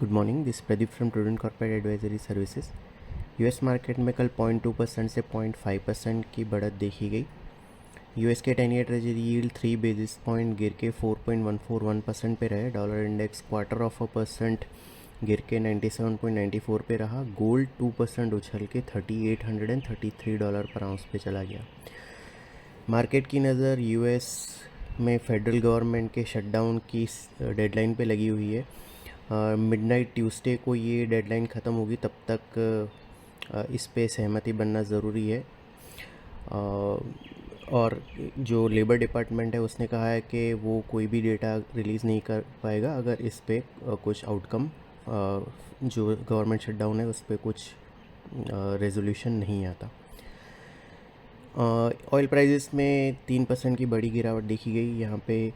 Good morning, this Pradeep from prudent corporate advisory services. US market में कल 0.2% से 0.5% की बढ़त देखी गई। यूएस के 10 year treasury yield 3 basis point गिर के 4.141% पे रहे। डॉलर इंडेक्स 0.25% गिर के 97.94 पे रहा। गोल्ड 2% उछल के $3,833 पर आउंस पे चला गया। मार्केट की नज़र यूएस में फेडरल गवर्नमेंट के शटडाउन की डेडलाइन पे लगी हुई है। मिडनाइट ट्यूसडे को ये डेडलाइन ख़त्म होगी, तब तक इस पे सहमति बनना ज़रूरी है। और जो लेबर डिपार्टमेंट है उसने कहा है कि वो कोई भी डेटा रिलीज़ नहीं कर पाएगा अगर इस पे कुछ आउटकम, जो गवर्नमेंट शटडाउन है उस पे कुछ रेजोल्यूशन नहीं आता। ऑयल प्राइसेस में 3% की बड़ी गिरावट देखी गई। यहाँ पे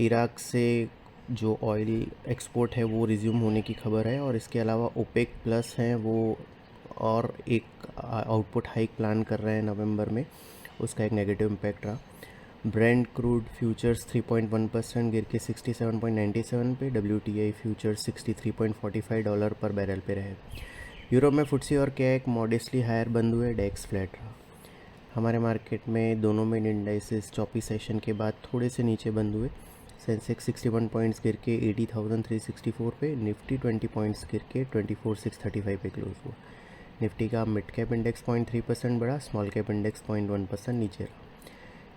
इराक से जो ऑयल एक्सपोर्ट है वो रिज्यूम होने की खबर है, और इसके अलावा ओपेक प्लस हैं वो और एक आउटपुट हाइक प्लान कर रहे हैं नवंबर में, उसका एक नेगेटिव इम्पैक्ट रहा। ब्रेंट क्रूड फ्यूचर्स 3.1% गिर के 67.97 पे। WTI फ्यूचर्स $63.45 पर बैरल पे रहे। यूरोप में फुट्सी और कैक मॉडेस्टली हायर बंद हुए, डेक्स फ्लैट रहा। हमारे मार्केट में दोनों मेन इंडाइसेस चौपी सेशन के बाद थोड़े से नीचे बंद हुए। सेंसेक्स 61 पॉइंट्स गिर के 80,364 पे। निफ्टी 20 पॉइंट्स गिर के 24,635 पे क्लोज हुआ। निफ्टी का मिड कैप इंडेक्स 0.3% बढ़ा, स्मॉल कैप इंडेक्स 0.1% नीचे रहा।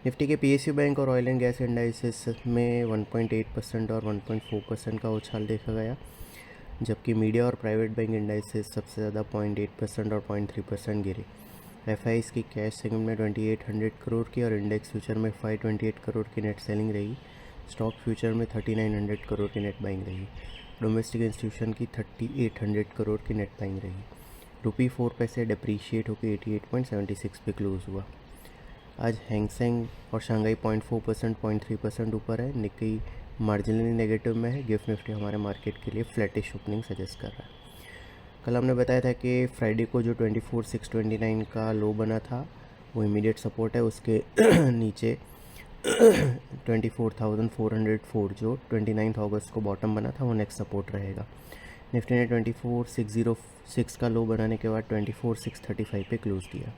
निफ्टी के PSU बैंक और ऑयल एंड गैस इंडाइसेस में 1.8% और 1.4% का उछाल देखा गया, जबकि मीडिया और प्राइवेट बैंक इंडाइसेस सबसे ज़्यादा 0.8% और 0.3% गिरे। FIs की कैश सेगमेंट में 2800 करोड़ की और इंडेक्स फ्यूचर में 528 करोड़ की नेट सेलिंग रही। स्टॉक फ्यूचर में 3900 करोड़ की नेट बाइंग रही। डोमेस्टिक इंस्टीट्यूशन की 3800 करोड़ की नेट बाइंग रही। रुपी 4 पैसे डिप्रीशिएट होकर 88.76 पे क्लोज हुआ। आज हैंगसेंग और शंघाई 0.4%, 0.3% ऊपर है। निक्की मार्जिनली नेगेटिव में है। गिफ्ट निफ्टी हमारे मार्केट के लिए फ्लैटिश ओपनिंग सजेस्ट कर रहा है। कल हमने बताया था कि फ्राइडे को जो 24,629 का लो बना था वो इमीडिएट सपोर्ट है। उसके नीचे 24,404 जो 29 अगस्त को बॉटम बना था वो नेक्स्ट सपोर्ट रहेगा। निफ्टी ने 24,606 का लो बनाने के बाद 24,635 पे क्लोज दिया।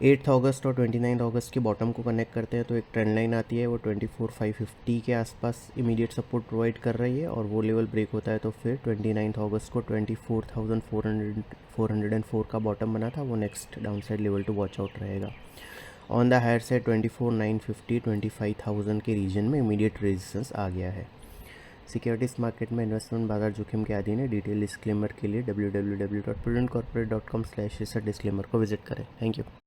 8 अगस्त और 29 अगस्त के बॉटम को कनेक्ट करते हैं तो एक ट्रेंड लाइन आती है, वो 24,550 के आसपास इमीडिएट सपोर्ट प्रोवाइड कर रही है, और वो लेवल ब्रेक होता है तो फिर 29 अगस्त को 24,404 का बॉटम बना था वो next down side level to watch out रहेगा। ऑन द हायर साइड 24,950, 25,000 के रीजन में इमीडिएट रेजिस्टेंस आ गया है। सिक्योरिटीज़ मार्केट में इन्वेस्टमेंट बाजार जोखिम के अधीन है। डिटेल डिस्क्लेमर के लिए www.prudentcorporate.com/research डिस्क्लेमर को विजिट करें। Thank you.